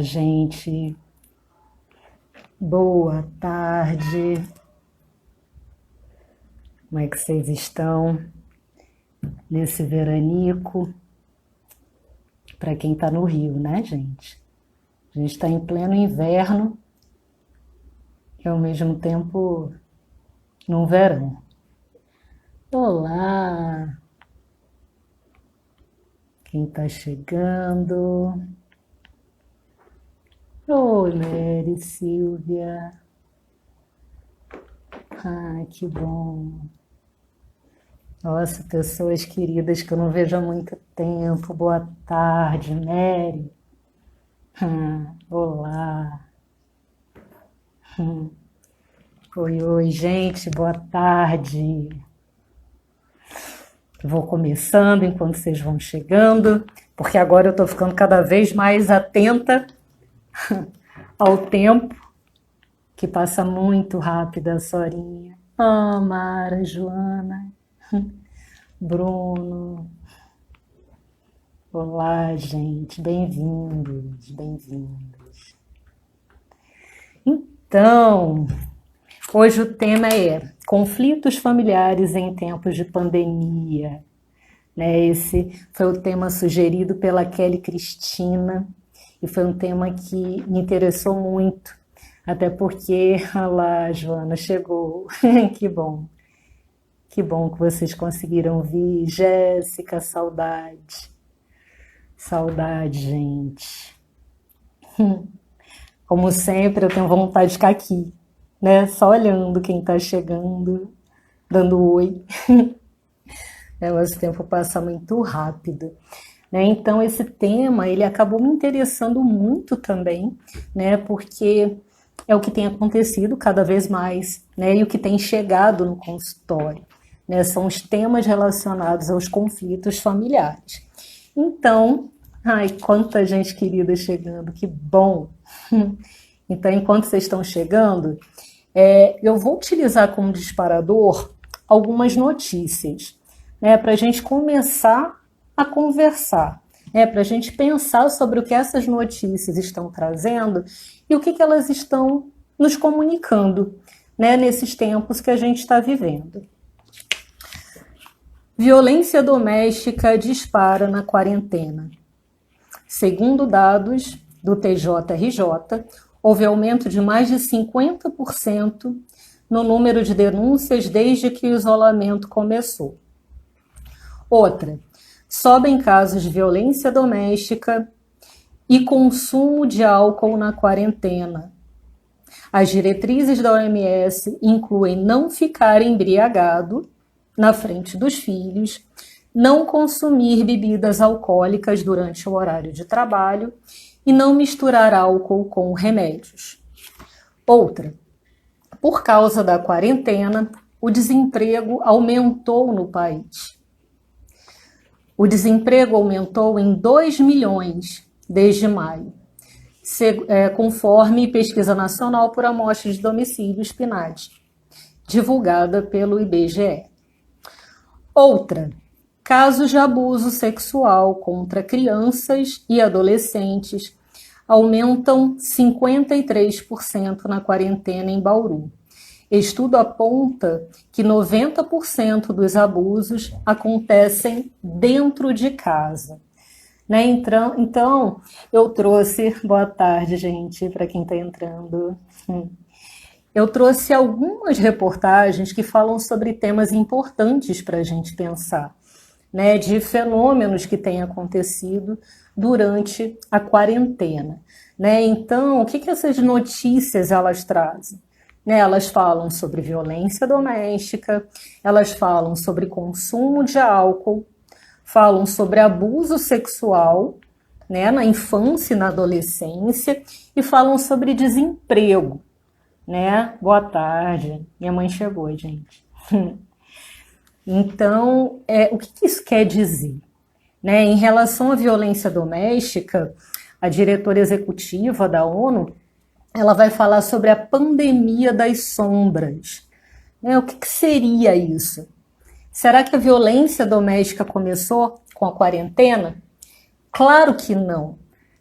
gente. Boa tarde. Como é que vocês estão nesse veranico? Para quem está no Rio, né, gente? A gente está em pleno inverno e ao mesmo tempo no verão. Olá! Quem está chegando? Oi, Mary, Silvia. Ah, que bom. Nossa, pessoas queridas que eu não vejo há muito tempo. Boa tarde, Mary. Olá. Oi, oi, gente, boa tarde. Vou começando enquanto vocês vão chegando, porque agora eu estou ficando cada vez mais atenta ao tempo, que passa muito rápido a Sorinha. Ah, Mara, Joana, Bruno. Olá, gente, bem-vindos, bem-vindos. Então, hoje o tema é conflitos familiares em tempos de pandemia. Esse foi o tema sugerido pela Kelly Cristina e foi um tema que me interessou muito, até porque, olha lá, Joana chegou, que bom que vocês conseguiram vir. Jéssica, saudade, gente. Como sempre, eu tenho vontade de ficar aqui, né? Só olhando quem está chegando, dando oi. Mas o tempo passa muito rápido. Então, esse tema, ele acabou me interessando muito também, porque é o que tem acontecido cada vez mais, e o que tem chegado no consultório. São os temas relacionados aos conflitos familiares. Então, ai, quanta gente querida chegando, que bom! Então, enquanto vocês estão chegando, eu vou utilizar como disparador algumas notícias, para a gente começar a conversar, para a gente pensar sobre o que essas notícias estão trazendo e o que elas estão nos comunicando, nesses tempos que a gente está vivendo. Violência doméstica dispara na quarentena. Segundo dados do TJRJ, houve aumento de mais de 50% no número de denúncias desde que o isolamento começou. Outra, sobem casos de violência doméstica e consumo de álcool na quarentena. As diretrizes da OMS incluem não ficar embriagado na frente dos filhos, não consumir bebidas alcoólicas durante o horário de trabalho e não misturar álcool com remédios. Outra, por causa da quarentena, o desemprego aumentou no país. O desemprego aumentou em 2 milhões desde maio, conforme Pesquisa Nacional por Amostra de Domicílios, PNAD, divulgada pelo IBGE. Outra, casos de abuso sexual contra crianças e adolescentes aumentam 53% na quarentena em Bauru. Estudo aponta que 90% dos abusos acontecem dentro de casa. Então, eu trouxe... Boa tarde, gente, para quem está entrando. Eu trouxe algumas reportagens que falam sobre temas importantes para a gente pensar, de fenômenos que têm acontecido durante a quarentena. Então, o que essas notícias elas trazem? Elas falam sobre violência doméstica, elas falam sobre consumo de álcool, falam sobre abuso sexual, na infância e na adolescência, e falam sobre desemprego. Boa tarde. Minha mãe chegou, gente. Então, o que isso quer dizer? Em relação à violência doméstica, a diretora executiva da ONU, ela vai falar sobre a pandemia das sombras. O que seria isso? Será que a violência doméstica começou com a quarentena? Claro que não.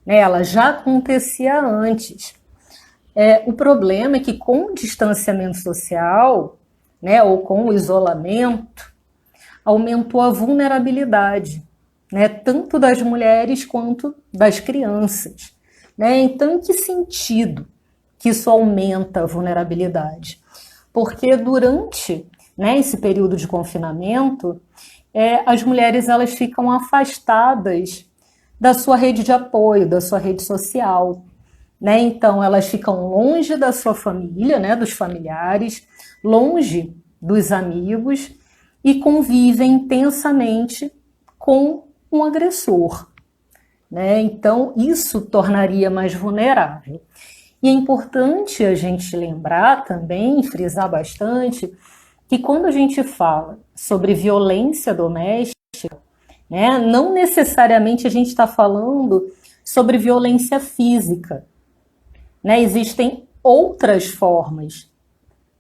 né? Ela já acontecia antes. O problema é que com o distanciamento social, né, ou com o isolamento, aumentou a vulnerabilidade, né, tanto das mulheres quanto das crianças. Né? Então, em que sentido que isso aumenta a vulnerabilidade? Porque durante, né, esse período de confinamento, as mulheres elas ficam afastadas da sua rede de apoio, da sua rede social. Né? Então, elas ficam longe da sua família, né, dos familiares, longe dos amigos e convivem intensamente com um agressor. Né? Então, isso tornaria mais vulnerável. E é importante a gente lembrar também, frisar bastante, que quando a gente fala sobre violência doméstica, né, não necessariamente a gente está falando sobre violência física. Né? Existem outras formas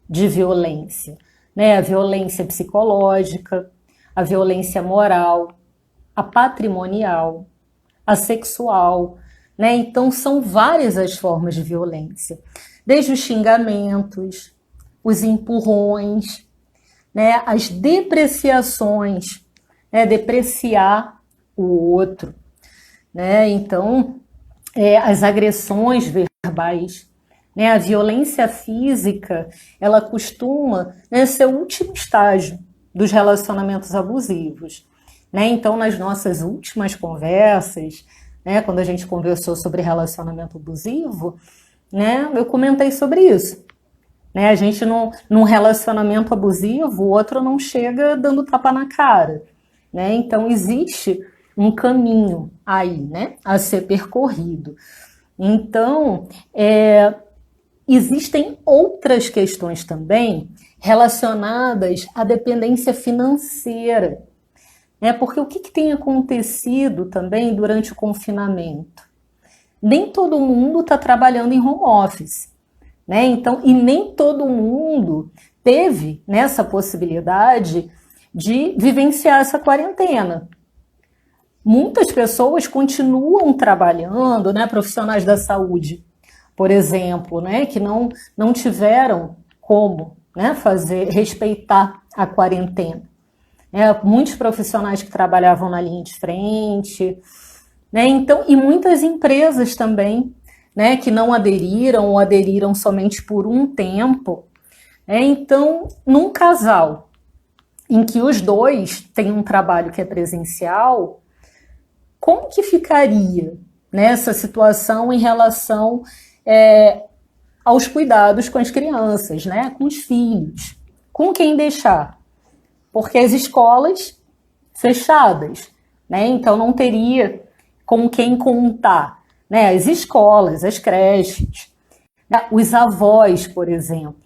de violência. Né? A violência psicológica, a violência moral, a patrimonial, a sexual, né? Então são várias as formas de violência, desde os xingamentos, os empurrões, né? As depreciações, né? Depreciar o outro, né? Então as agressões verbais, né? A violência física, ela costuma, né, ser o último estágio dos relacionamentos abusivos. Né? Então, nas nossas últimas conversas, né, quando a gente conversou sobre relacionamento abusivo, né, eu comentei sobre isso. Né? A gente, num relacionamento abusivo, o outro não chega dando tapa na cara. Né? Então, existe um caminho aí, né, a ser percorrido. Então, existem outras questões também relacionadas à dependência financeira. Porque o que tem acontecido também durante o confinamento? Nem todo mundo está trabalhando em home office. Né? Então, e nem todo mundo teve nessa possibilidade de vivenciar essa quarentena. Muitas pessoas continuam trabalhando, né? Profissionais da saúde, por exemplo, né? Que não tiveram como, né, respeitar a quarentena. Muitos profissionais que trabalhavam na linha de frente, né? Então, e muitas empresas também, né, que não aderiram ou aderiram somente por um tempo. Então, num casal em que os dois têm um trabalho que é presencial, como que ficaria nessa situação em relação aos cuidados com as crianças, né, com os filhos? Com quem deixar? Porque as escolas fechadas, né? Então não teria com quem contar, né? As escolas, as creches, né? Os avós, por exemplo.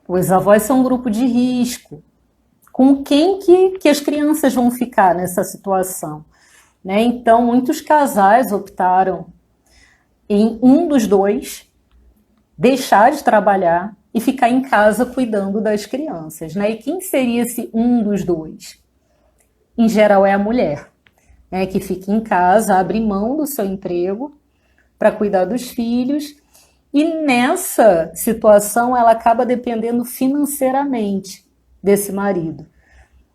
Os avós são um grupo de risco. Com quem que as crianças vão ficar nessa situação? Né? Então, muitos casais optaram em um dos dois deixar de trabalhar e ficar em casa cuidando das crianças. Né? E quem seria esse um dos dois? Em geral é a mulher, né? Que fica em casa, abre mão do seu emprego para cuidar dos filhos, e nessa situação ela acaba dependendo financeiramente desse marido.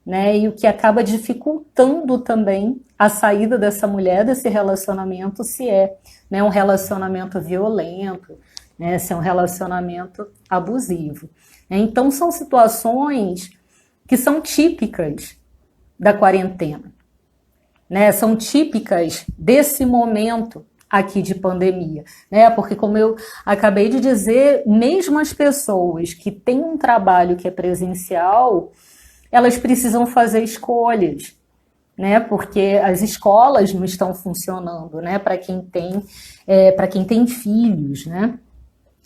Né? E o que acaba dificultando também a saída dessa mulher desse relacionamento, se é, né, um relacionamento violento, né, se é um relacionamento abusivo. Então, são situações que são típicas da quarentena, né? São típicas desse momento aqui de pandemia, né? Porque, como eu acabei de dizer, mesmo as pessoas que têm um trabalho que é presencial, elas precisam fazer escolhas, né? Porque as escolas não estão funcionando, né? Para quem tem filhos, né?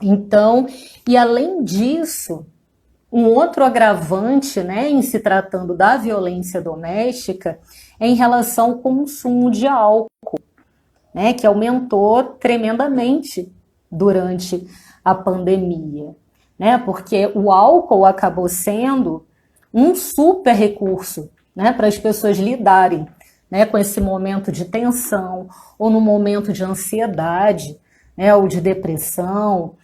Então, e além disso, um outro agravante, né, em se tratando da violência doméstica é em relação ao consumo de álcool, né, que aumentou tremendamente durante a pandemia, né? Porque o álcool acabou sendo um super recurso, né, para as pessoas lidarem, né, com esse momento de tensão, ou no momento de ansiedade, né, ou de depressão,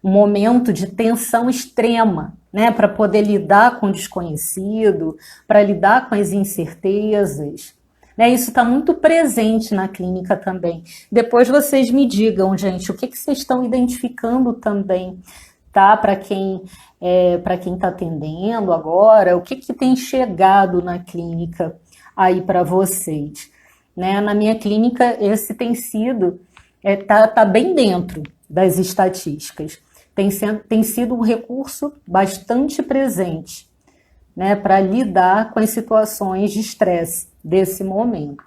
um momento de tensão extrema, né, para poder lidar com o desconhecido, para lidar com as incertezas. Né, isso está muito presente na clínica também. Depois vocês me digam, gente, o que vocês estão identificando também, tá? Para quem está atendendo agora, o que tem chegado na clínica aí para vocês. Né? Na minha clínica, esse tem sido, tá bem dentro das estatísticas. Tem sido um recurso bastante presente, né, para lidar com as situações de estresse desse momento,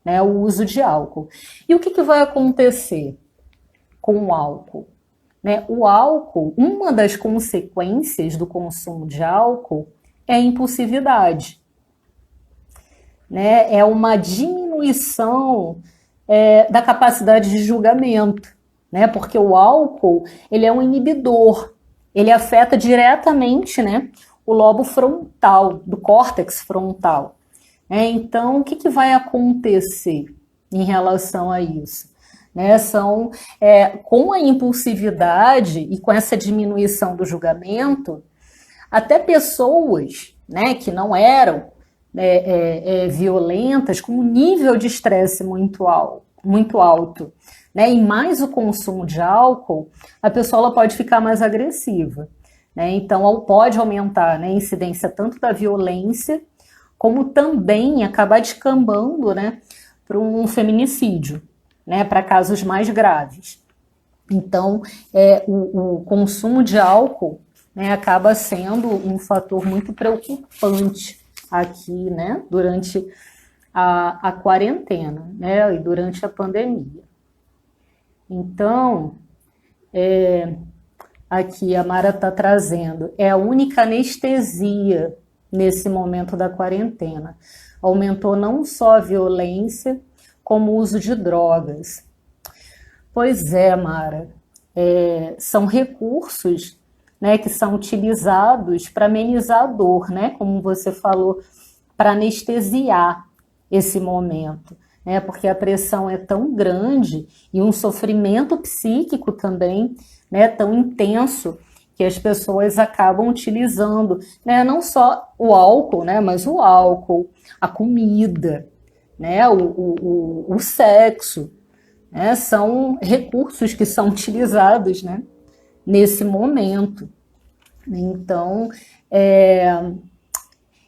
né, o uso de álcool. E o que vai acontecer com o álcool? Né, o álcool, uma das consequências do consumo de álcool é a impulsividade. Né, é uma diminuição da capacidade de julgamento, né, porque o álcool ele é um inibidor, ele afeta diretamente, né, o lobo frontal, do córtex frontal. Então, o que vai acontecer em relação a isso? Né, com a impulsividade e com essa diminuição do julgamento, até pessoas, né, que não eram violentas, com um nível de estresse muito alto, né, e mais o consumo de álcool, a pessoa ela pode ficar mais agressiva. Né, então, pode aumentar, né, a incidência tanto da violência, como também acabar descambando, né, para um feminicídio, né, para casos mais graves. Então, o consumo de álcool, né, acaba sendo um fator muito preocupante aqui, né, durante a quarentena, né, e durante a pandemia. Então, aqui a Mara está trazendo, é a única anestesia nesse momento da quarentena. Aumentou não só a violência, como o uso de drogas. Pois é, Mara, são recursos, né, que são utilizados para amenizar a dor, né, como você falou, para anestesiar esse momento, né, porque a pressão é tão grande e um sofrimento psíquico também, né, tão intenso, que as pessoas acabam utilizando, né, não só o álcool, né, mas o álcool, a comida, né, o sexo, né, são recursos que são utilizados, né, nesse momento. Então,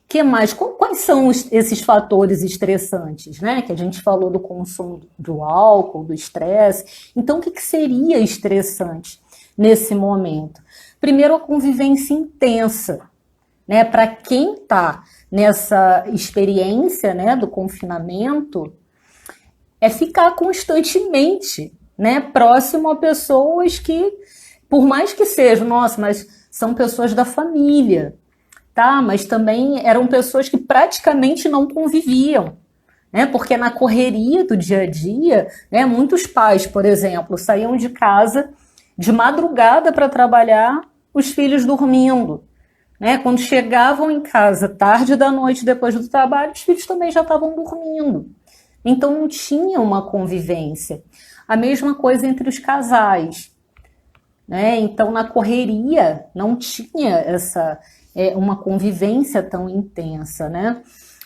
que mais? Quais são esses fatores estressantes, né? Que a gente falou do consumo do álcool, do estresse. Então, o que seria estressante nesse momento? Primeiro, a convivência intensa, né? Para quem está nessa experiência, né, do confinamento, é ficar constantemente, né, próximo a pessoas que, por mais que sejam, nossa, mas são pessoas da família, tá? Mas também eram pessoas que praticamente não conviviam, né? Porque na correria do dia a dia, né, muitos pais, por exemplo, saíam de casa de madrugada para trabalhar, os filhos dormindo, né? Quando chegavam em casa tarde da noite depois do trabalho, os filhos também já estavam dormindo. Então não tinha uma convivência. A mesma coisa entre os casais, né? Então na correria não tinha uma convivência tão intensa, né?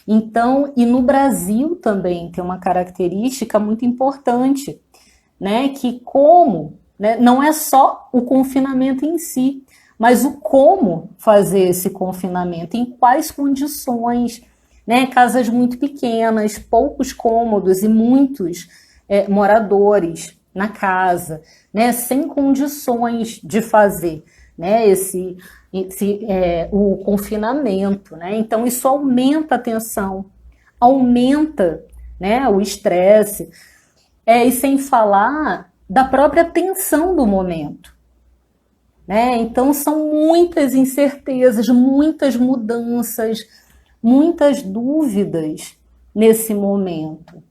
Então, e no Brasil também tem uma característica muito importante, né? Que né, não é só o confinamento em si, mas o como fazer esse confinamento, em quais condições, né? Casas muito pequenas, poucos cômodos e muitos moradores na casa, né? Sem condições de fazer, né? O confinamento, né? Então isso aumenta a tensão, aumenta, né, o estresse, e sem falar da própria tensão do momento, né? Então são muitas incertezas, muitas mudanças, muitas dúvidas nesse momento,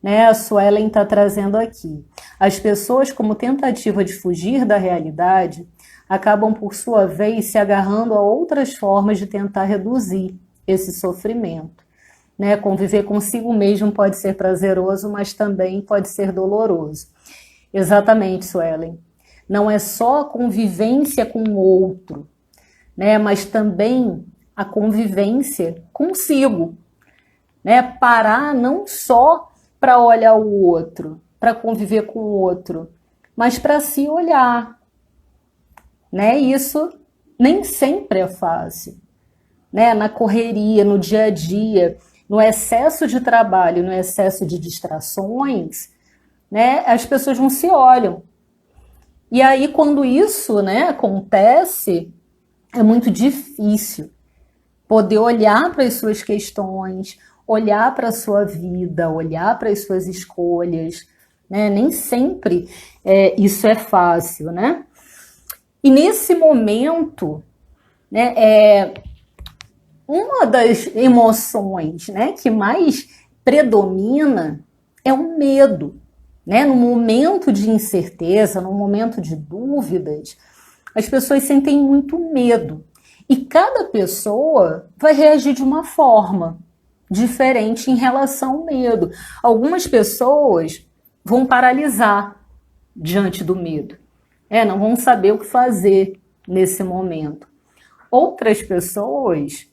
né? A Suelen está trazendo aqui. As pessoas, como tentativa de fugir da realidade, acabam, por sua vez, se agarrando a outras formas de tentar reduzir esse sofrimento. né? Conviver consigo mesmo pode ser prazeroso, mas também pode ser doloroso. Exatamente, Suelen. Não é só a convivência com o outro, né? Mas também a convivência consigo, né? Parar não só para olhar o outro, para conviver com o outro, mas para se olhar, né? Isso nem sempre é fácil, né? Na correria, no dia a dia, no excesso de trabalho, no excesso de distrações, né? As pessoas não se olham. E aí, quando isso, né, acontece, é muito difícil poder olhar para as suas questões, olhar para a sua vida, olhar para as suas escolhas, né? Nem sempre isso é fácil, né? E nesse momento, né, uma das emoções, né, que mais predomina é o medo, né? No momento de incerteza, no momento de dúvidas, as pessoas sentem muito medo. E cada pessoa vai reagir de uma forma diferente em relação ao medo. Algumas pessoas vão paralisar diante do medo, não vão saber o que fazer nesse momento. Outras pessoas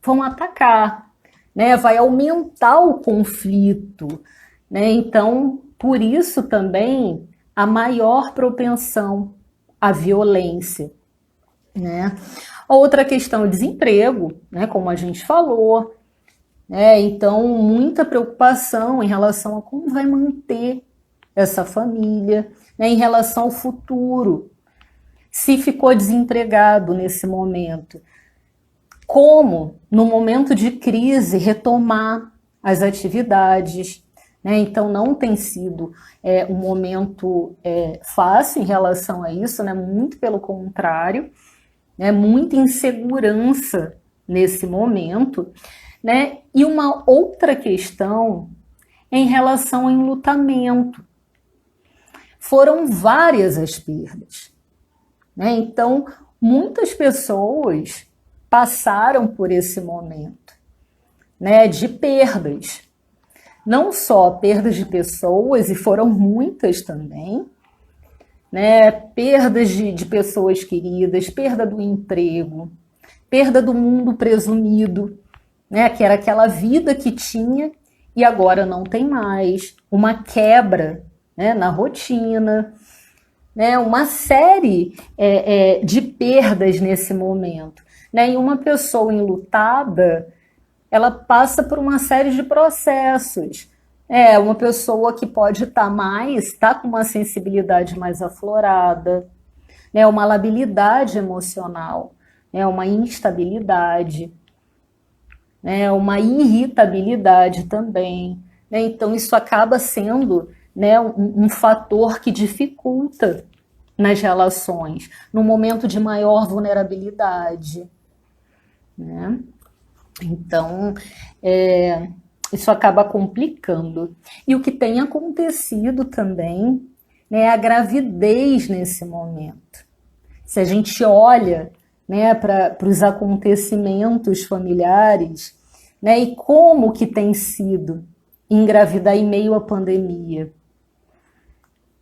vão atacar, né? Vai aumentar o conflito, né? Então, por isso também a maior propensão à violência, né? Outra questão é o desemprego, né? Como a gente falou, né? Então, muita preocupação em relação a como vai manter essa família, né? Em relação ao futuro, se ficou desempregado nesse momento, como, no momento de crise, retomar as atividades, né? Então, não tem sido um momento fácil em relação a isso, né? Muito pelo contrário, né? Muita insegurança nesse momento, né? E uma outra questão em relação ao enlutamento. Foram várias as perdas, né? Então, muitas pessoas passaram por esse momento, né, de perdas. Não só perdas de pessoas, e foram muitas também, né, perdas de pessoas queridas, perda do emprego, perda do mundo presumido, né, que era aquela vida que tinha e agora não tem mais, uma quebra, né, na rotina, né, uma série de perdas nesse momento. Né, e uma pessoa enlutada, ela passa por uma série de processos. Uma pessoa que pode estar com uma sensibilidade mais aflorada, né, uma labilidade emocional, né, uma instabilidade, né, uma irritabilidade também. Né, então, isso acaba sendo, né, um fator que dificulta nas relações, no momento de maior vulnerabilidade. Né? Então, isso acaba complicando. E o que tem acontecido também, né, é a gravidez nesse momento. Se a gente olha, né, para os acontecimentos familiares, né, e como que tem sido engravidar em meio à pandemia.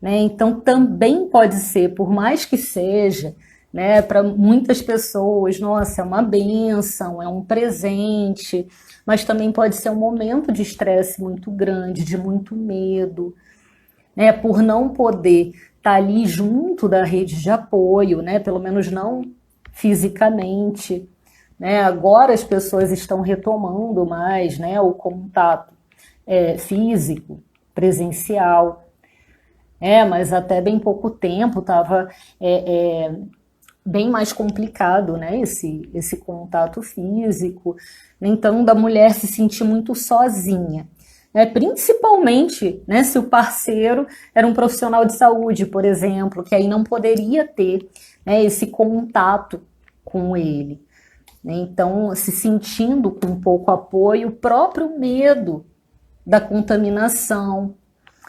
Né? Então, também pode ser, por mais que seja, né, para muitas pessoas, nossa, é uma bênção, é um presente, mas também pode ser um momento de estresse muito grande, de muito medo, né, por não poder estar ali junto da rede de apoio, né, pelo menos não fisicamente. Né, agora as pessoas estão retomando mais, né, o contato físico, presencial, mas até bem pouco tempo estava bem mais complicado, né, esse contato físico. Então, da mulher se sentir muito sozinha, né, principalmente, né, se o parceiro era um profissional de saúde, por exemplo, que aí não poderia ter, né, esse contato com ele. Então, se sentindo com pouco apoio, o próprio medo da contaminação.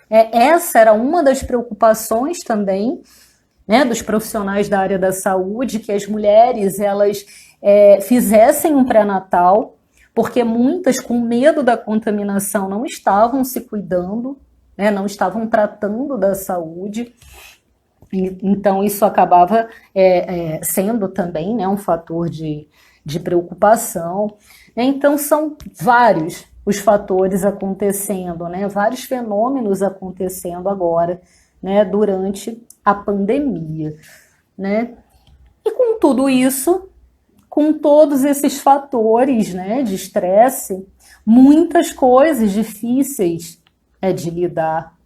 Essa era uma das preocupações também, né, dos profissionais da área da saúde, que as mulheres elas fizessem um pré-natal, porque muitas, com medo da contaminação, não estavam se cuidando, né, não estavam tratando da saúde. Então, isso acabava sendo também, né, um fator de preocupação. Então, são vários os fatores acontecendo, né, vários fenômenos acontecendo agora, né, durante a pandemia, né? E com tudo isso, com todos esses fatores, né, de estresse, muitas coisas difíceis de lidar,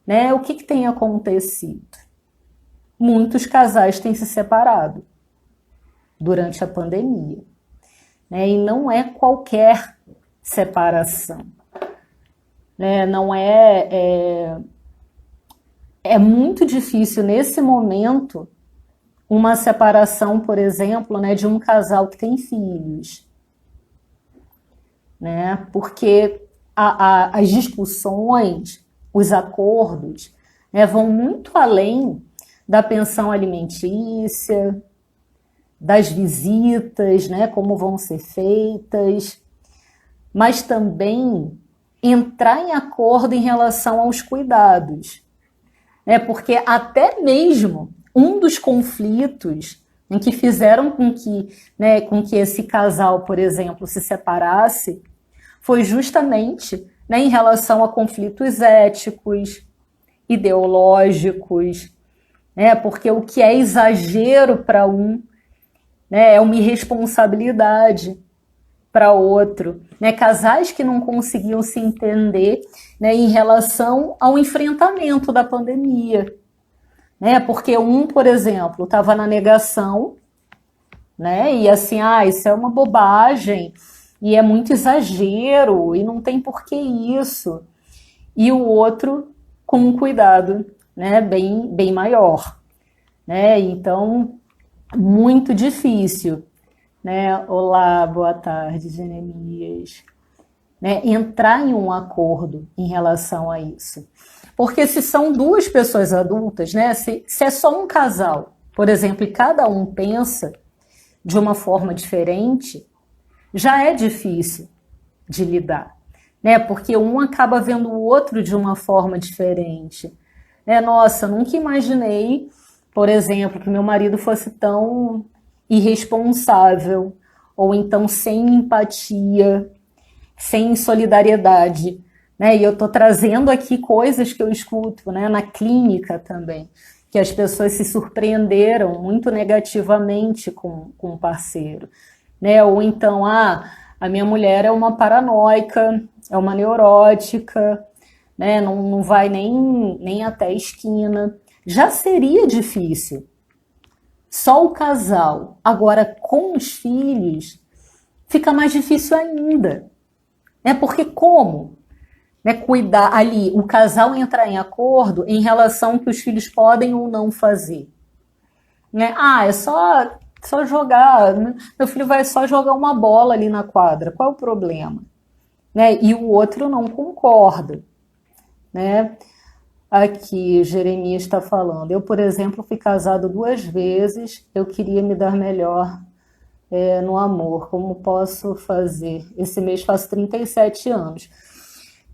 né? O que tem acontecido? Muitos casais têm se separado durante a pandemia, né? E não é qualquer separação, né? Não é muito difícil nesse momento uma separação, por exemplo, né, de um casal que tem filhos, né? Porque as discussões, os acordos, né, vão muito além da pensão alimentícia, das visitas, né, como vão ser feitas, mas também entrar em acordo em relação aos cuidados, né? Porque até mesmo um dos conflitos em que fizeram com que esse casal, por exemplo, se separasse, foi justamente, né, em relação a conflitos éticos, ideológicos, né? Porque o que é exagero para um, né, é uma irresponsabilidade para outro, né? Casais que não conseguiam se entender, né, em relação ao enfrentamento da pandemia, né? Porque um, por exemplo, estava na negação, né? E assim, isso é uma bobagem e é muito exagero e não tem por que isso. E o outro com um cuidado, né, bem maior, né? Então, muito difícil, né? Olá, boa tarde, Jeremias. Né? Entrar em um acordo em relação a isso. Porque se são duas pessoas adultas, né? Se é só um casal, por exemplo, e cada um pensa de uma forma diferente, já é difícil de lidar, né? Porque um acaba vendo o outro de uma forma diferente. Nossa, nunca imaginei, por exemplo, que meu marido fosse tão irresponsável, ou então sem empatia, sem solidariedade, né? E eu estou trazendo aqui coisas que eu escuto, né, na clínica também, que as pessoas se surpreenderam muito negativamente com o parceiro, né? Ou então, a minha mulher é uma paranoica, é uma neurótica, né? Não vai nem até a esquina. Já seria difícil. Só o casal. Agora, com os filhos, fica mais difícil ainda. Porque como? Cuidar ali, o casal entrar em acordo em relação ao que os filhos podem ou não fazer. É só jogar, meu filho vai só jogar uma bola ali na quadra, qual é o problema? E o outro não concorda. Aqui, Jeremias está falando, eu, por exemplo, fui casado 2 vezes, eu queria me dar melhor no amor, como posso fazer? Esse mês faço 37 anos.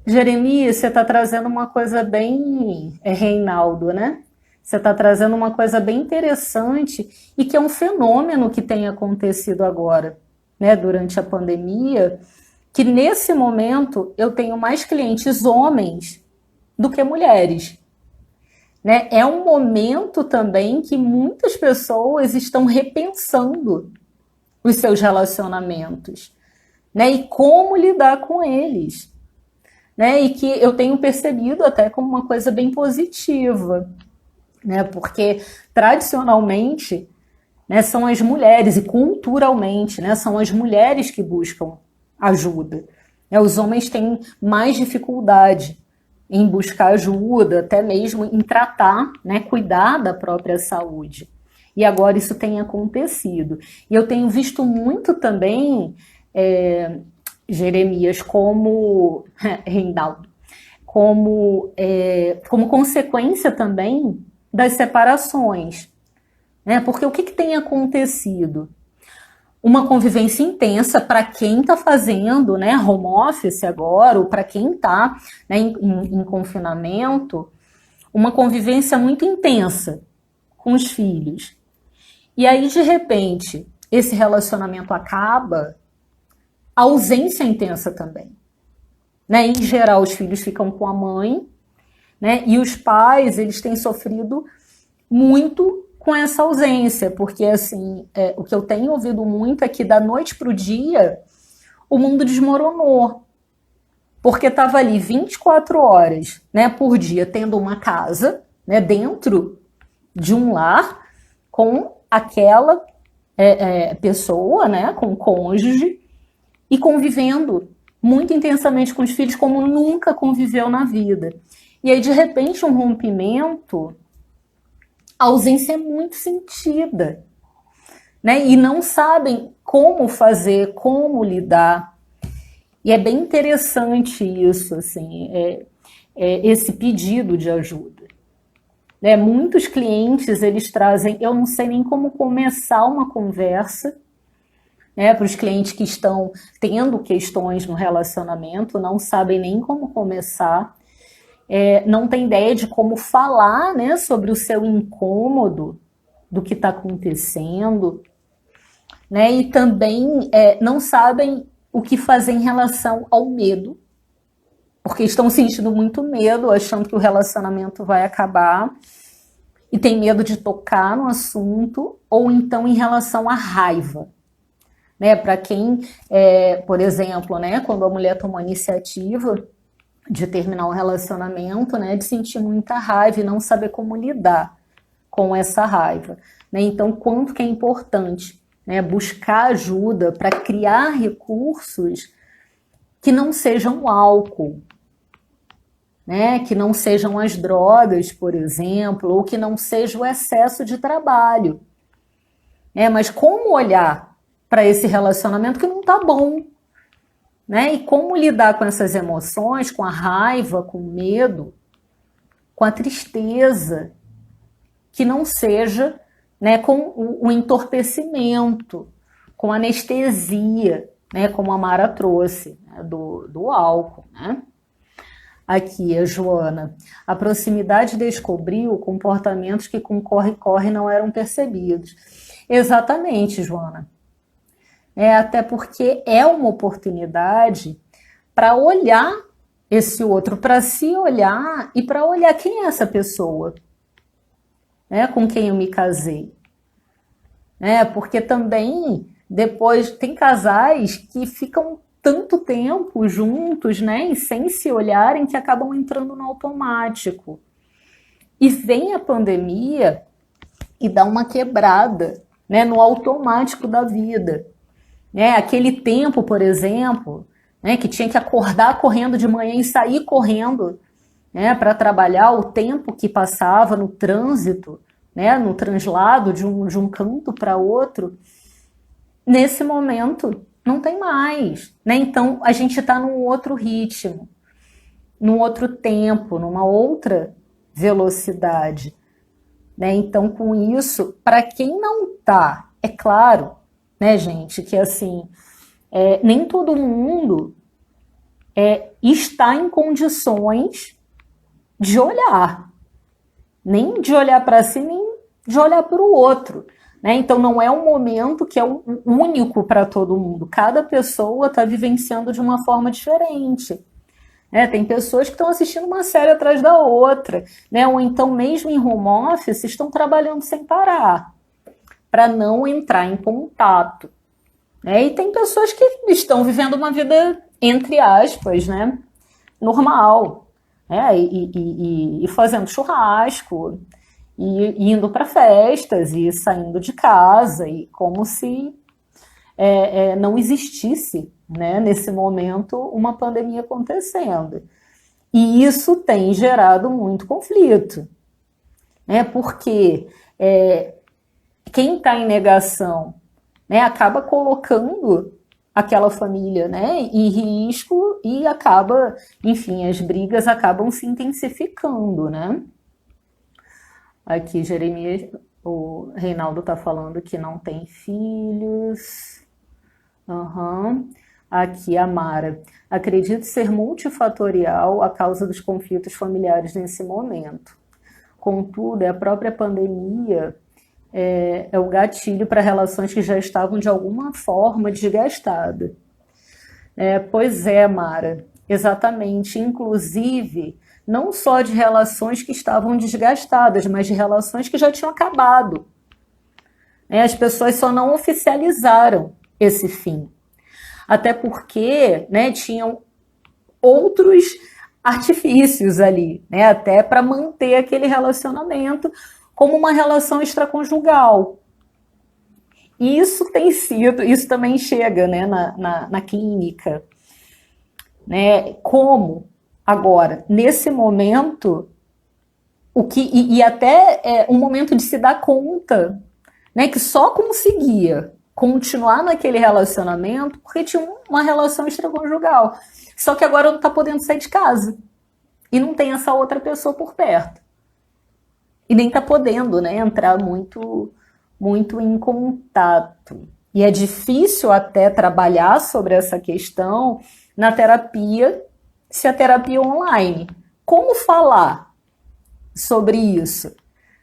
Jeremias, você está trazendo uma coisa bem... Reinaldo, né? Você está trazendo uma coisa bem interessante e que é um fenômeno que tem acontecido agora, né? Durante a pandemia, que nesse momento eu tenho mais clientes homens do que mulheres. É um momento também que muitas pessoas estão repensando os seus relacionamentos, e como lidar com eles, e que eu tenho percebido até como uma coisa bem positiva, porque tradicionalmente, são as mulheres e culturalmente, são as mulheres que buscam ajuda. Os homens têm mais dificuldade em buscar ajuda, até mesmo em tratar, cuidar da própria saúde. E agora isso tem acontecido. E eu tenho visto muito também, Jeremias, como Reinaldo, como consequência também das separações. Porque o que tem acontecido? uma convivência intensa para quem está fazendo, né, home office agora, ou para quem está, né, em confinamento, uma convivência muito intensa com os filhos. E aí, de repente, esse relacionamento acaba, a ausência é intensa também. Né? Em geral, os filhos ficam com a mãe, né? E os pais, eles têm sofrido muito com essa ausência, porque assim, o que eu tenho ouvido muito é que da noite para o dia o mundo desmoronou, porque estava ali 24 horas, né, por dia tendo uma casa, né, dentro de um lar com aquela pessoa, né, com o cônjuge, e convivendo muito intensamente com os filhos como nunca conviveu na vida. E aí, de repente, um rompimento, a ausência é muito sentida, né? E não sabem como fazer, como lidar. E é bem interessante isso, assim, esse pedido de ajuda. Né? Muitos clientes, eles trazem, eu não sei nem como começar uma conversa, né, para os clientes que estão tendo questões no relacionamento, não sabem nem como começar, não tem ideia de como falar, né, sobre o seu incômodo do que está acontecendo, né, e também não sabem o que fazer em relação ao medo, porque estão sentindo muito medo, achando que o relacionamento vai acabar, e tem medo de tocar no assunto, ou então em relação à raiva. Né, para quem, por exemplo, né, quando a mulher toma a iniciativa de terminar um relacionamento, né, de sentir muita raiva e não saber como lidar com essa raiva. Né? Então, quanto que é importante, né, buscar ajuda para criar recursos que não sejam o álcool, né, que não sejam as drogas, por exemplo, ou que não seja o excesso de trabalho. Mas como olhar para esse relacionamento que não está bom, né? E como lidar com essas emoções, com a raiva, com o medo, com a tristeza, que não seja, né, com o entorpecimento, com anestesia, né, como a Mara trouxe, né, do álcool, né? Aqui, a Joana. A proximidade descobriu comportamentos que com corre-corre não eram percebidos. Exatamente, Joana. Até porque é uma oportunidade para olhar esse outro, para se olhar e para olhar quem é essa pessoa, né, com quem eu me casei. Porque também depois tem casais que ficam tanto tempo juntos, né, e sem se olharem, que acabam entrando no automático. E vem a pandemia e dá uma quebrada, né, no automático da vida. Aquele tempo, por exemplo, né, que tinha que acordar correndo de manhã e sair correndo, né, para trabalhar, o tempo que passava no trânsito, né, no translado de um canto para outro, nesse momento não tem mais. Né? Então a gente está num outro ritmo, num outro tempo, numa outra velocidade. Né? Então, com isso, para quem não está, é claro, né, gente, que assim, nem todo mundo está em condições de olhar, nem de olhar para si, nem de olhar para o outro. Né? Então, não é um momento que é único para todo mundo. Cada pessoa está vivenciando de uma forma diferente. Tem pessoas que estão assistindo uma série atrás da outra, né? Ou então, mesmo em home office, estão trabalhando sem parar, para não entrar em contato. E tem pessoas que estão vivendo uma vida, entre aspas, né, normal, e fazendo churrasco, e indo para festas, e saindo de casa, e como se não existisse, né, nesse momento, uma pandemia acontecendo. E isso tem gerado muito conflito, né, porque quem está em negação, né, acaba colocando aquela família, né, em risco e acaba, enfim, as brigas acabam se intensificando, né? Aqui, Jeremias, o Reinaldo está falando que não tem filhos. Aham. Aqui, a Mara. Acredito ser multifatorial a causa dos conflitos familiares nesse momento. Contudo, é a própria pandemia é o gatilho para relações que já estavam de alguma forma desgastadas. Pois é, Mara, exatamente. Inclusive, não só de relações que estavam desgastadas, mas de relações que já tinham acabado. As pessoas só não oficializaram esse fim. Até porque, né, tinham outros artifícios ali, né, até para manter aquele relacionamento como uma relação extraconjugal. E isso também chega, né, na clínica, né, como agora, nesse momento, e até um momento de se dar conta, né, que só conseguia continuar naquele relacionamento porque tinha uma relação extraconjugal. Só que agora não está podendo sair de casa. E não tem essa outra pessoa por perto. E nem está podendo, né, entrar muito em contato. E é difícil até trabalhar sobre essa questão na terapia, se a terapia é online. Como falar sobre isso?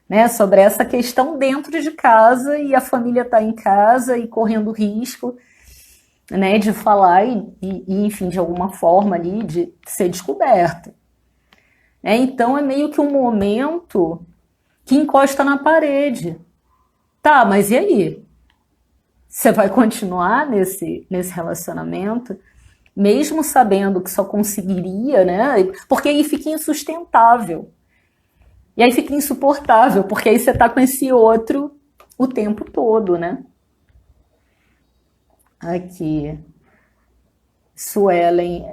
Né, sobre essa questão dentro de casa e a família está em casa e correndo risco, né, de falar enfim, de alguma forma ali de ser descoberta. Então é meio que um momento que encosta na parede. Tá, mas e aí? Você vai continuar nesse relacionamento, mesmo sabendo que só conseguiria, né? Porque aí fica insustentável. E aí fica insuportável, porque aí você tá com esse outro o tempo todo, né? Aqui, Suelen,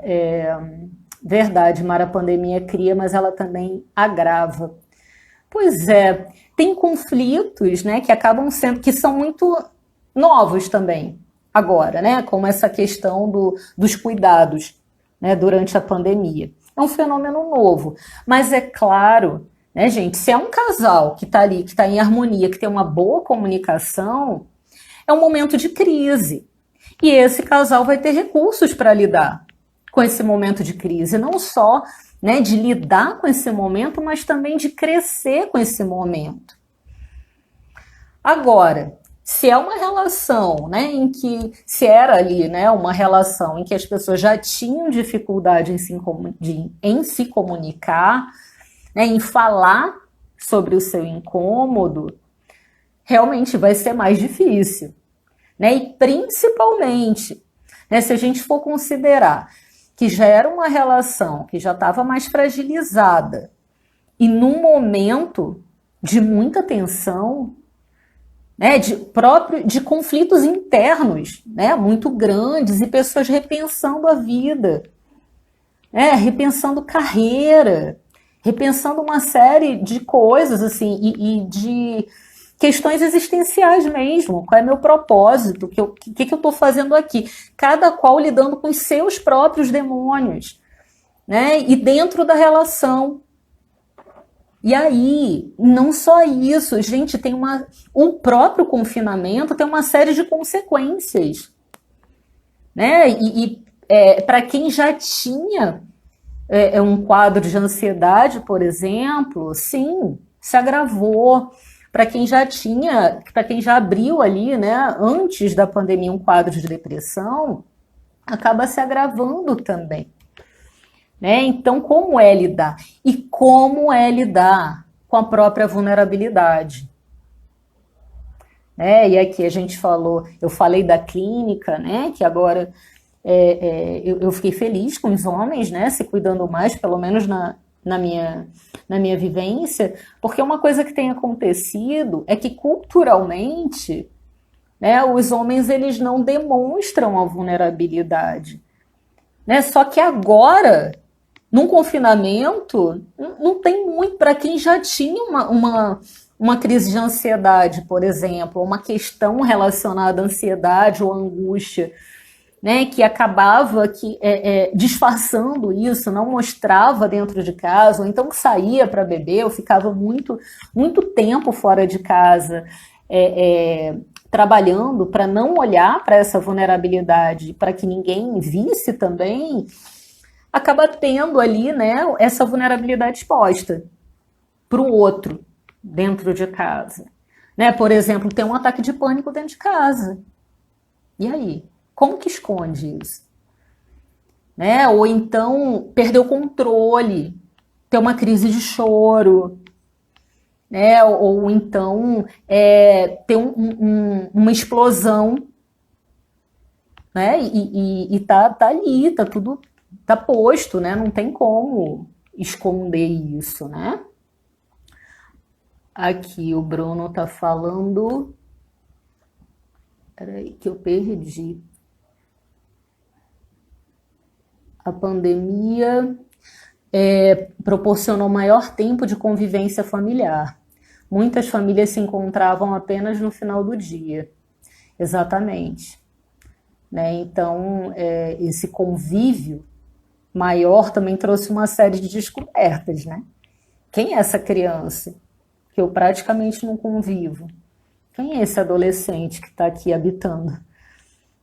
verdade, Mara, a pandemia cria, mas ela também agrava. Pois é, tem conflitos, né, que acabam sendo, que são muito novos também, agora, né, como essa questão dos cuidados, né, durante a pandemia. É um fenômeno novo, mas é claro, né, gente, se é um casal que está ali, que está em harmonia, que tem uma boa comunicação, é um momento de crise. E esse casal vai ter recursos para lidar com esse momento de crise, não só, né, de lidar com esse momento, mas também de crescer com esse momento. Agora, se é uma relação, né, se era ali, né, uma relação em que as pessoas já tinham dificuldade em se comunicar, né, em falar sobre o seu incômodo, realmente vai ser mais difícil. Né? E principalmente, né, se a gente for considerar que já era uma relação que já estava mais fragilizada e num momento de muita tensão, né, de conflitos internos, né, muito grandes, e pessoas repensando a vida, né, repensando carreira, repensando uma série de coisas assim, e de questões existenciais mesmo. Qual é meu propósito? O que eu estou fazendo aqui? Cada qual lidando com os seus próprios demônios, né? E dentro da relação. E aí, não só isso, gente, o próprio confinamento tem uma série de consequências, né? Para quem já tinha um quadro de ansiedade, por exemplo, sim, se agravou. Para quem já abriu ali, né, antes da pandemia, um quadro de depressão, acaba se agravando também. Né? Então, como é lidar? E como é lidar com a própria vulnerabilidade? E aqui eu falei da clínica, né, que agora eu fiquei feliz com os homens, né, se cuidando mais, pelo menos na minha vivência, porque uma coisa que tem acontecido é que culturalmente, né, os homens eles não demonstram a vulnerabilidade, né? Só que agora, num confinamento, não tem muito para quem já tinha uma crise de ansiedade, por exemplo, uma questão relacionada à ansiedade ou angústia, né, que acabava disfarçando isso, não mostrava dentro de casa, ou então saía para beber, ou ficava muito tempo fora de casa, trabalhando para não olhar para essa vulnerabilidade, para que ninguém visse também, acaba tendo ali, né, essa vulnerabilidade exposta para o outro dentro de casa. Né? Por exemplo, tem um ataque de pânico dentro de casa. E aí? Como que esconde isso? Né? Ou então perder o controle, ter uma crise de choro, né? Ou então ter uma explosão, né? E tá ali, tá tudo tá posto, né? Não tem como esconder isso, né? Aqui o Bruno tá falando. Peraí, que eu perdi. A pandemia proporcionou maior tempo de convivência familiar. Muitas famílias se encontravam apenas no final do dia. Exatamente. Né? Então, esse convívio maior também trouxe uma série de descobertas. Né? Quem é essa criança que eu praticamente não convivo? Quem é esse adolescente que está aqui habitando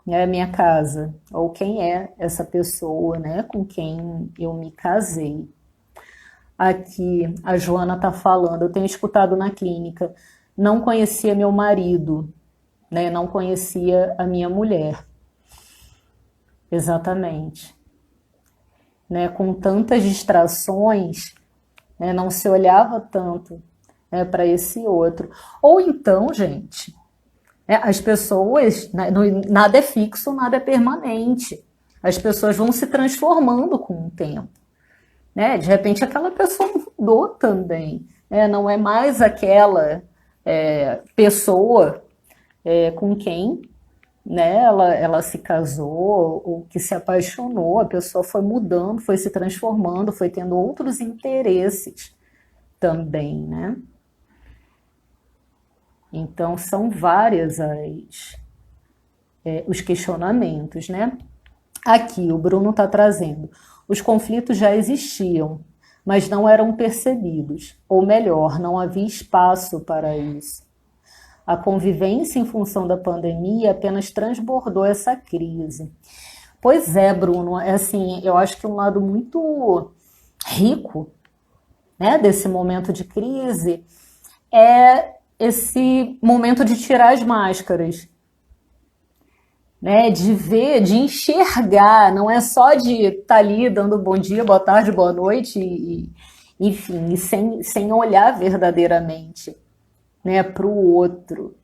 a minha casa? Ou quem é essa pessoa, né, com quem eu me casei? Aqui a Joana está falando, eu tenho escutado na clínica, não conhecia meu marido, né, não conhecia a minha mulher. Exatamente. Né, com tantas distrações, né, não se olhava tanto, né, para esse outro. Ou então, gente, as pessoas, nada é fixo, nada é permanente. As pessoas vão se transformando com o tempo. Né? De repente, aquela pessoa mudou também. Né? Não é mais aquela pessoa com quem, né, ela se casou ou que se apaixonou. A pessoa foi mudando, foi se transformando, foi tendo outros interesses também, né? Então, são várias os questionamentos, né? Aqui, o Bruno está trazendo. Os conflitos já existiam, mas não eram percebidos. Ou melhor, não havia espaço para isso. A convivência em função da pandemia apenas transbordou essa crise. Pois é, Bruno, assim, eu acho que um lado muito rico, né, desse momento de crise é esse momento de tirar as máscaras, né? De ver, de enxergar, não é só de estar ali dando bom dia, boa tarde, boa noite, enfim, e sem olhar verdadeiramente, né, para o outro.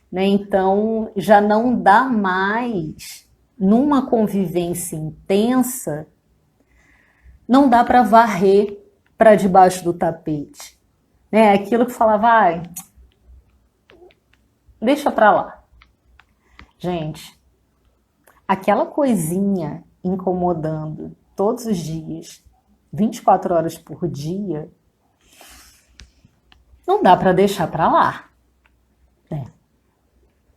Né? Então, já não dá mais, numa convivência intensa, não dá para varrer para debaixo do tapete. Né? Aquilo que falava, deixa para lá. Gente, aquela coisinha incomodando todos os dias, 24 horas por dia, não dá para deixar para lá. Né?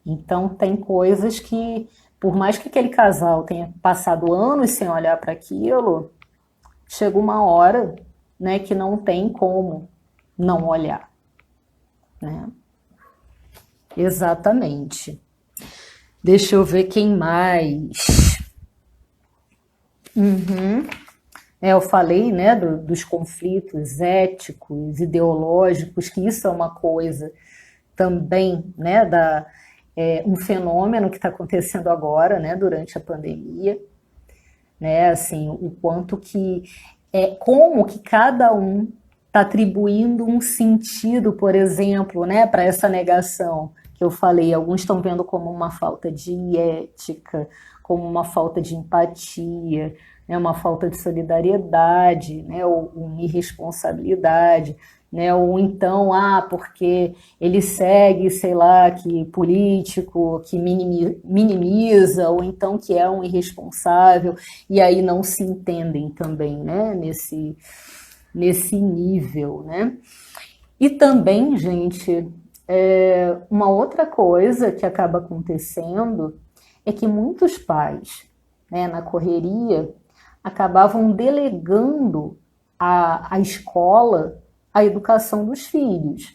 Então, tem coisas que, por mais que aquele casal tenha passado anos sem olhar para aquilo, chega uma hora, né, que não tem como não olhar. Né? Exatamente. Deixa eu ver quem mais. Eu falei, né, dos conflitos éticos, ideológicos, que isso é uma coisa também, né, um fenômeno que está acontecendo agora, né, durante a pandemia, né, assim, o quanto que como que cada um está atribuindo um sentido, por exemplo, né, para essa negação que eu falei. Alguns estão vendo como uma falta de ética, como uma falta de empatia, né, uma falta de solidariedade, né, ou uma irresponsabilidade, né, ou então, porque ele segue, sei lá, que político que minimiza, ou então que é um irresponsável, e aí não se entendem também, né, nesse nível, né? E também, gente, uma outra coisa que acaba acontecendo é que muitos pais, né, na correria, acabavam delegando à escola a educação dos filhos.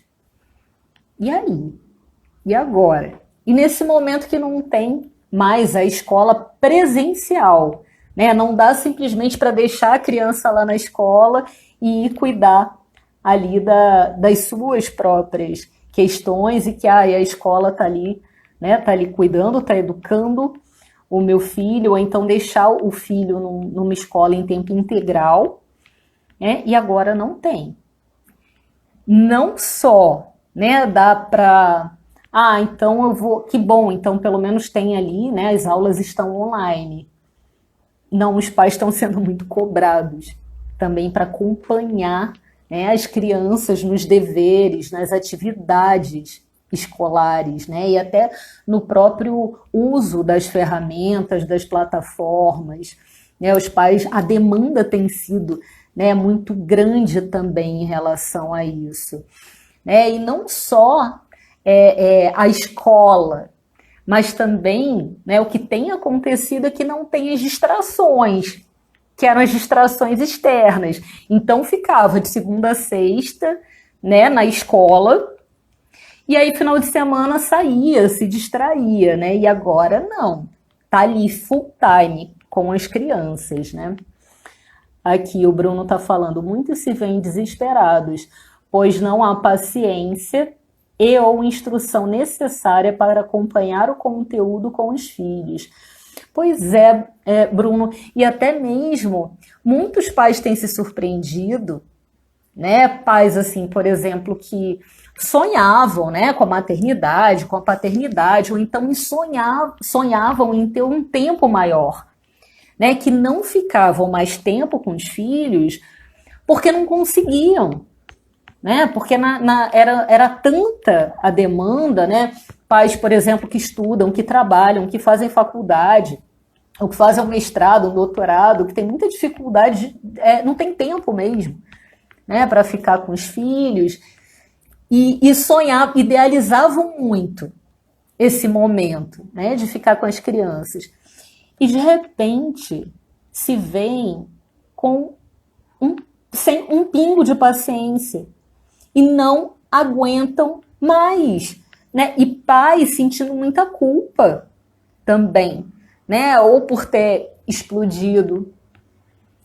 E aí? E agora? E nesse momento que não tem mais a escola presencial, né? Não dá simplesmente para deixar a criança lá na escola e ir cuidar ali das suas próprias questões e que a escola está ali, né? Tá ali cuidando, está educando o meu filho, ou então deixar o filho numa escola em tempo integral, né? E agora não tem. Não só, né, dá para então eu vou, que bom, então pelo menos tem ali, né, as aulas estão online. Não, os pais estão sendo muito cobrados também para acompanhar, né, as crianças nos deveres, nas atividades escolares, né, e até no próprio uso das ferramentas, das plataformas, né, os pais, a demanda tem sido, né, muito grande também em relação a isso, né, e não só a escola, mas também, né, o que tem acontecido é que não tem as distrações, que eram as distrações externas. Então ficava de segunda a sexta, né, na escola, e aí final de semana saía, se distraía, né? E agora não, tá ali full time com as crianças, né? Aqui o Bruno tá falando, muitos se veem desesperados, pois não há paciência e ou instrução necessária para acompanhar o conteúdo com os filhos. Pois é, Bruno, e até mesmo muitos pais têm se surpreendido, né? Pais, assim, por exemplo, que sonhavam, né, com a maternidade, com a paternidade, ou então sonhavam em ter um tempo maior, né? Que não ficavam mais tempo com os filhos porque não conseguiam, né? Porque era tanta a demanda, né? Pais, por exemplo, que estudam, que trabalham, que fazem faculdade, ou que fazem um mestrado, um doutorado, que tem muita dificuldade, não tem tempo mesmo, né, para ficar com os filhos, e sonhavam, idealizavam muito esse momento, né, de ficar com as crianças. E de repente se veem sem um pingo de paciência e não aguentam mais, né? E pais sentindo muita culpa também, né? Ou por ter explodido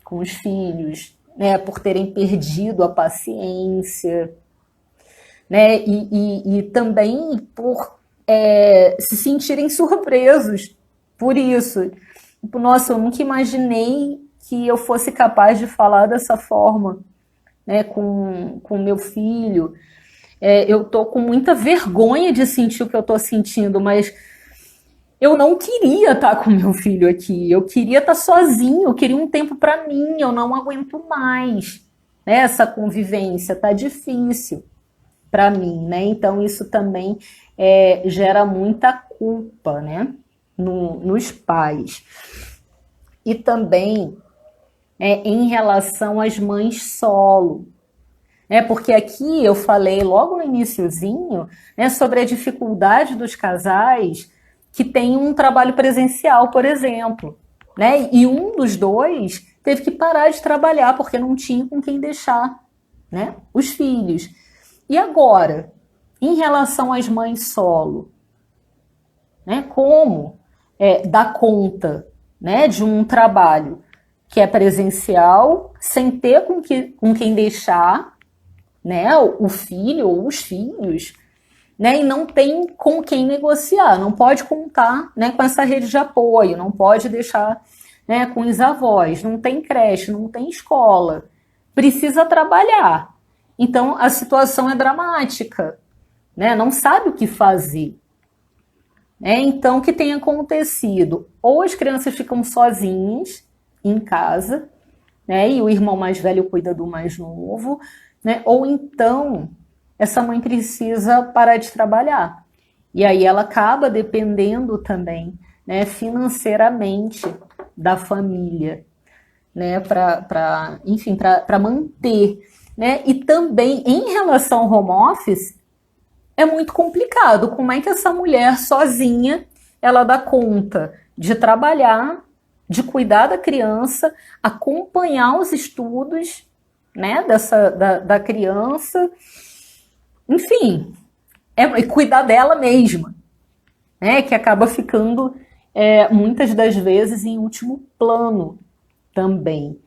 com os filhos, né? Por terem perdido a paciência, né? E também por se sentirem surpresos por isso. Tipo, nossa, eu nunca imaginei que eu fosse capaz de falar dessa forma, né? Com meu filho. Eu tô com muita vergonha de sentir o que eu tô sentindo, mas eu não queria estar com meu filho aqui. Eu queria estar sozinho, eu queria um tempo para mim, eu não aguento mais, né? Essa convivência tá difícil para mim, né? Então isso também gera muita culpa, né? Nos pais. E também em relação às mães solo, porque aqui eu falei logo no iniciozinho, né, sobre a dificuldade dos casais que têm um trabalho presencial, por exemplo, né, e um dos dois teve que parar de trabalhar porque não tinha com quem deixar, né, os filhos. E agora, em relação às mães solo, né, como dar conta, né, de um trabalho que é presencial, sem ter com quem deixar, né, o filho ou os filhos, né, e não tem com quem negociar, não pode contar, né, com essa rede de apoio, não pode deixar, né, com os avós, não tem creche, não tem escola, precisa trabalhar. Então a situação é dramática, né, não sabe o que fazer. Então, o que tem acontecido? Ou as crianças ficam sozinhas em casa, né, e o irmão mais velho cuida do mais novo, né, ou então essa mãe precisa parar de trabalhar. E aí ela acaba dependendo também, né, financeiramente da família, né, enfim, para manter. Né? E também, em relação ao home office, é muito complicado. Como é que essa mulher sozinha ela dá conta de trabalhar, de cuidar da criança, acompanhar os estudos, né, da criança, enfim, e cuidar dela mesma, né, que acaba ficando muitas das vezes em último plano também,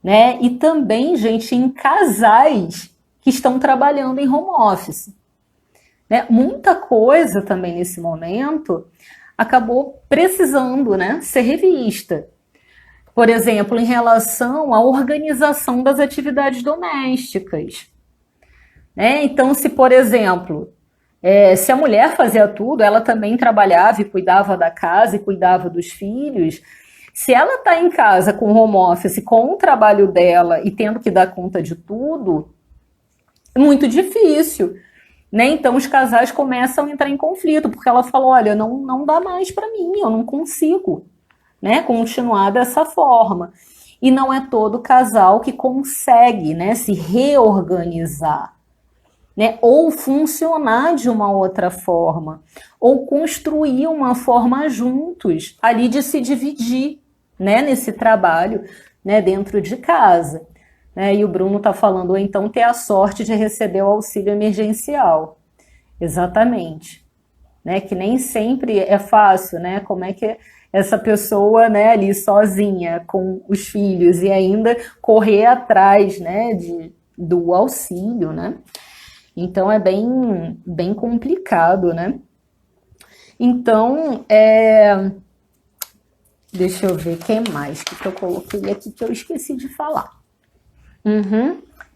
né? E também, gente, em casais que estão trabalhando em home office, né? Muita coisa também nesse momento acabou precisando, né, ser revista. Por exemplo, em relação à organização das atividades domésticas, né? Então, se, por exemplo, se a mulher fazia tudo, ela também trabalhava e cuidava da casa e cuidava dos filhos. Se ela está em casa com home office, com o trabalho dela e tendo que dar conta de tudo, é muito difícil, né? Então os casais começam a entrar em conflito, porque ela fala, olha, não dá mais para mim, eu não consigo, né, continuar dessa forma. E não é todo casal que consegue, né, se reorganizar, né, ou funcionar de uma outra forma, ou construir uma forma juntos ali de se dividir, né, nesse trabalho, né, dentro de casa. Né? E o Bruno está falando, ou então ter a sorte de receber o auxílio emergencial. Exatamente. Né? Que nem sempre é fácil, né? Como é que essa pessoa, né, ali sozinha com os filhos e ainda correr atrás, né, do auxílio, né? Então é bem complicado, né? Então, deixa eu ver quem mais que eu coloquei aqui que eu esqueci de falar.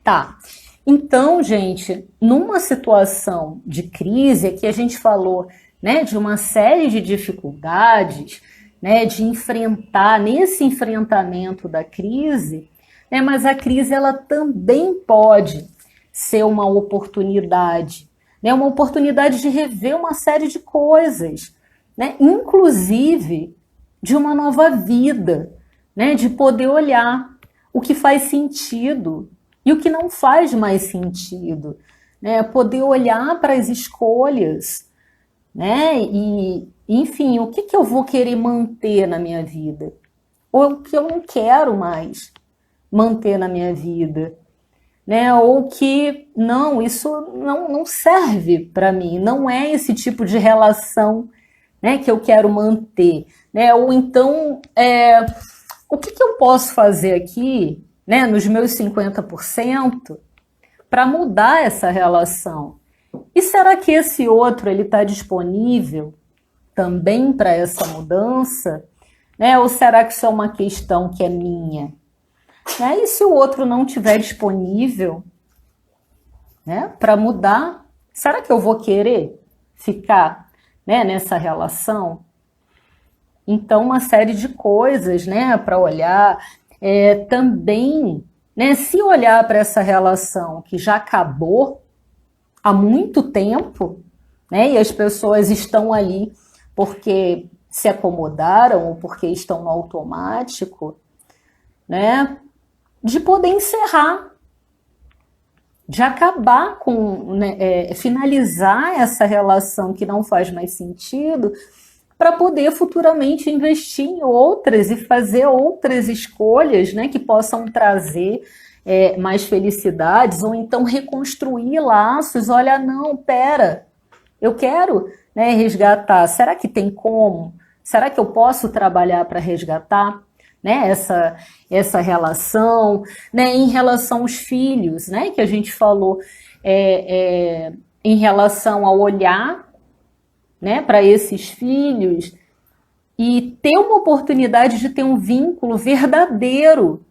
Tá. Então, gente, numa situação de crise, aqui a gente falou, né, de uma série de dificuldades, né, de enfrentar, nesse enfrentamento da crise, né, mas a crise ela também pode ser uma oportunidade, né, uma oportunidade de rever uma série de coisas, né, inclusive de uma nova vida, né, de poder olhar o que faz sentido e o que não faz mais sentido, né, poder olhar para as escolhas, né, e enfim, o que eu vou querer manter na minha vida? Ou o que eu não quero mais manter na minha vida? Né? Ou que, não, isso não serve para mim, não é esse tipo de relação, né, que eu quero manter. Né? Ou então, o que eu posso fazer aqui, né, nos meus 50%, para mudar essa relação? E será que esse outro ele está disponível também para essa mudança, né? Ou será que isso é uma questão que é minha? Né? E se o outro não estiver disponível, né, para mudar, será que eu vou querer ficar, né, nessa relação? Então, uma série de coisas, né, para olhar. Também, né, se olhar para essa relação que já acabou há muito tempo, né, e as pessoas estão ali porque se acomodaram ou porque estão no automático, né, de poder encerrar, de acabar com, né, finalizar essa relação que não faz mais sentido, para poder futuramente investir em outras e fazer outras escolhas, né, que possam trazer mais felicidades, ou então reconstruir laços. Olha, não, pera, eu quero, né, resgatar. Será que tem como? Será que eu posso trabalhar para resgatar, né, essa relação, né, em relação aos filhos, né, que a gente falou, em relação ao olhar, né, para esses filhos e ter uma oportunidade de ter um vínculo verdadeiro,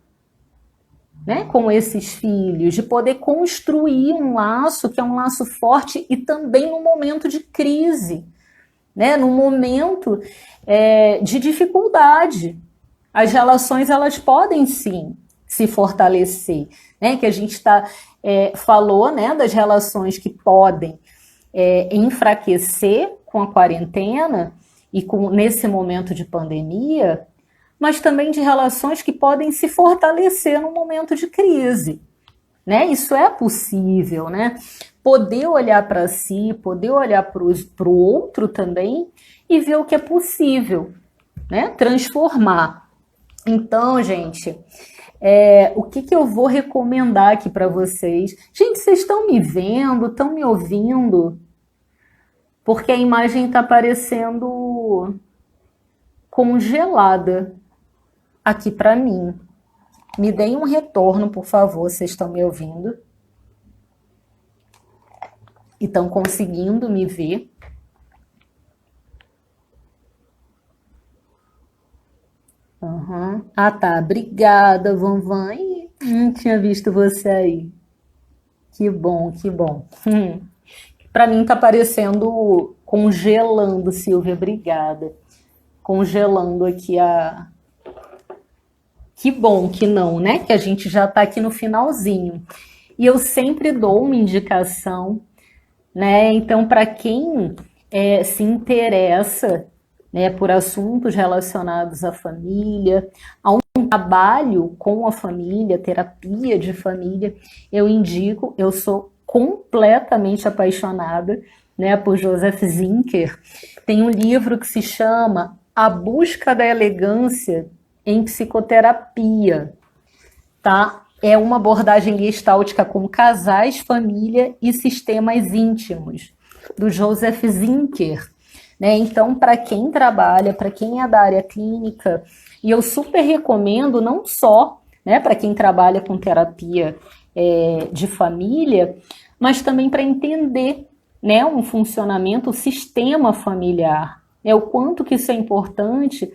né, com esses filhos, de poder construir um laço que é um laço forte e também num momento de crise, né, num momento de dificuldade. As relações elas podem sim se fortalecer, né, que a gente falou, né, das relações que podem enfraquecer com a quarentena e nesse momento de pandemia, mas também de relações que podem se fortalecer no momento de crise, né? Isso é possível, né? Poder olhar para si, poder olhar para o outro também e ver o que é possível, né? Transformar. Então, gente, o que eu vou recomendar aqui para vocês? Gente, vocês estão me vendo? Estão me ouvindo? porque a imagem está parecendo congelada aqui para mim. Me deem um retorno, por favor, vocês estão me ouvindo? E estão conseguindo me ver? Uhum. Ah, tá. Obrigada, Vanvan. Ih, não tinha visto você aí. Que bom, que bom. Para mim tá parecendo congelando, Silvia. Obrigada. Congelando aqui a. Que bom que não, né? Que a gente já tá aqui no finalzinho. E eu sempre dou uma indicação, né? Então, para quem se interessa, né, por assuntos relacionados à família, a um trabalho com a família, terapia de família, eu indico, eu sou completamente apaixonada, né, por Joseph Zinker. Tem um livro que se chama A Busca da Elegância em Psicoterapia, tá? É uma abordagem gestáltica com casais, família e sistemas íntimos, do Joseph Zinker. Né? Então, para quem trabalha, para quem é da área clínica, e eu super recomendo, não só, né, para quem trabalha com terapia de família, mas também para entender, né, um funcionamento, o sistema familiar, o quanto que isso é importante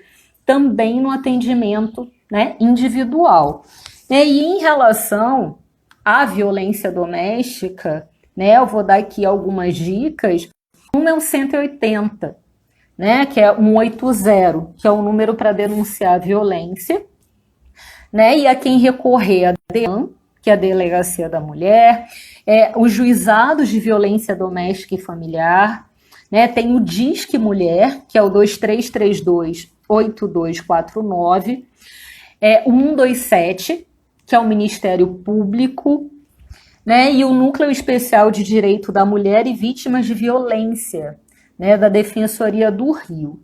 também no atendimento, né, individual. E em relação à violência doméstica, né, eu vou dar aqui algumas dicas. Uma é o 180, né, que é 180, que é o número para denunciar a violência, né, e a quem recorrer a DEAN, que é a Delegacia da Mulher, os juizados de violência doméstica e familiar, né, tem o Disque Mulher, que é o 2332-8249, o 127, que é o Ministério Público, né, e o Núcleo Especial de Direito da Mulher e Vítimas de Violência, né, da Defensoria do Rio.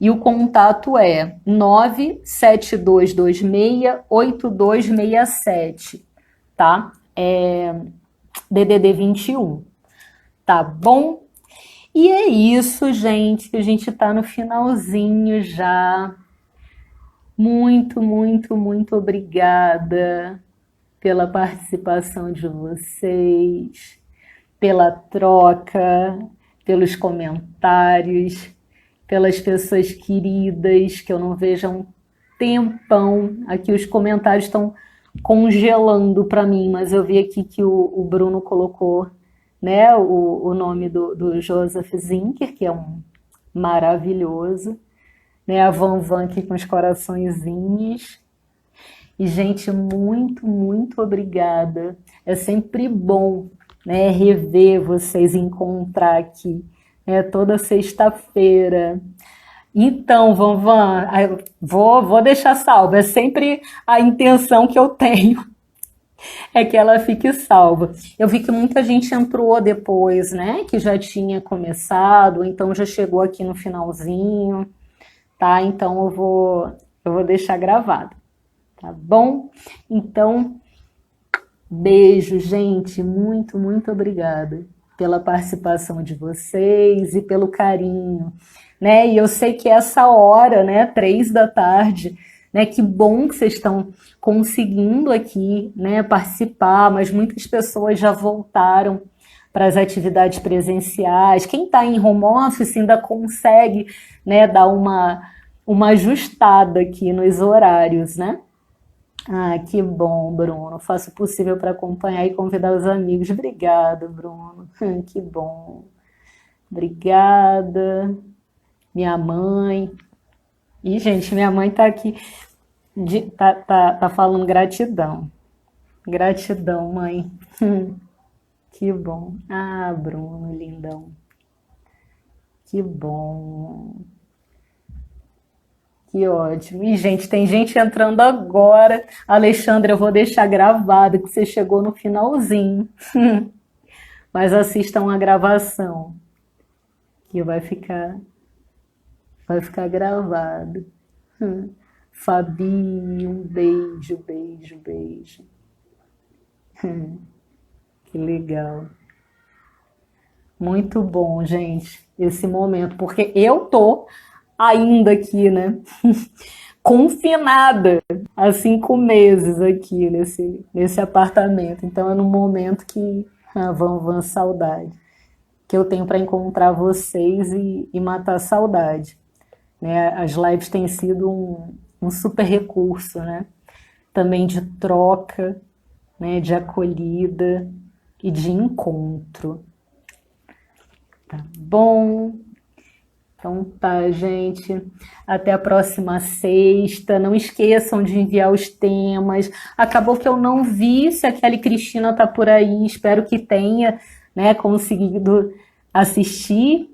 E o contato é 972268267, tá? DDD 21, tá bom? E é isso, gente. A gente tá no finalzinho já. Muito, muito, muito obrigada pela participação de vocês, pela troca, pelos comentários, pelas pessoas queridas que eu não vejo há um tempão. Aqui os comentários estão congelando para mim, mas eu vi aqui que o Bruno colocou, né, o nome do Joseph Zinker, que é um maravilhoso, né, a Van aqui com os coraçõezinhos. E, gente, muito, muito obrigada. É sempre bom, né, rever vocês, encontrar aqui, né, toda sexta-feira. Então, Van, vou deixar salva. É sempre a intenção que eu tenho, é que ela fique salva. Eu vi que muita gente entrou depois, né, que já tinha começado, então já chegou aqui no finalzinho, tá? Então eu vou deixar gravado. Tá bom? Então, beijo, gente. Muito, muito obrigada pela participação de vocês e pelo carinho, né? E eu sei que essa hora, né, 3 da tarde, né? Que bom que vocês estão conseguindo aqui, né, participar, mas muitas pessoas já voltaram para as atividades presenciais. Quem está em home office ainda consegue, né, dar uma ajustada aqui nos horários, né? Ah, que bom, Bruno. Faço o possível para acompanhar e convidar os amigos. Obrigada, Bruno. Que bom. Obrigada. Minha mãe. E, gente, minha mãe tá aqui, tá falando gratidão. Gratidão, mãe. Que bom. Ah, Bruno, lindão. Que bom. Que ótimo. E, gente, tem gente entrando agora. Alexandre, eu vou deixar gravado que você chegou no finalzinho. Mas assistam a gravação, que vai ficar gravado. Fabi, um beijo, beijo, beijo. Que legal. Muito bom, gente, esse momento, porque eu tô ainda aqui, né? Confinada há 5 meses aqui nesse apartamento. Então é num momento que vão saudade, que eu tenho para encontrar vocês e matar a saudade. Né? As lives têm sido um super recurso, né? Também de troca, né? De acolhida e de encontro. Tá bom? Então tá, gente. Até a próxima sexta. Não esqueçam de enviar os temas. Acabou que eu não vi se a Kelly Cristina tá por aí. Espero que tenha, né, conseguido assistir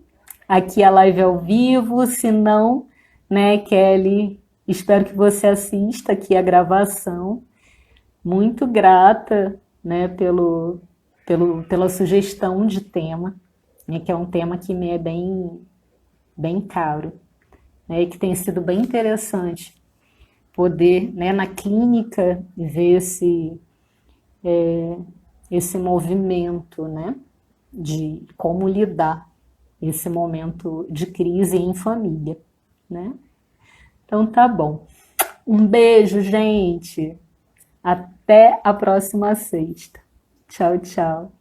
aqui a live ao vivo. Se não, né, Kelly, espero que você assista aqui a gravação. Muito grata, né, pela sugestão de tema, né, que é um tema que me é bem caro, né, e que tem sido bem interessante poder, né, na clínica, ver esse movimento, né, de como lidar esse momento de crise em família, né? Então tá bom. Um beijo, gente. Até a próxima sexta. Tchau, tchau.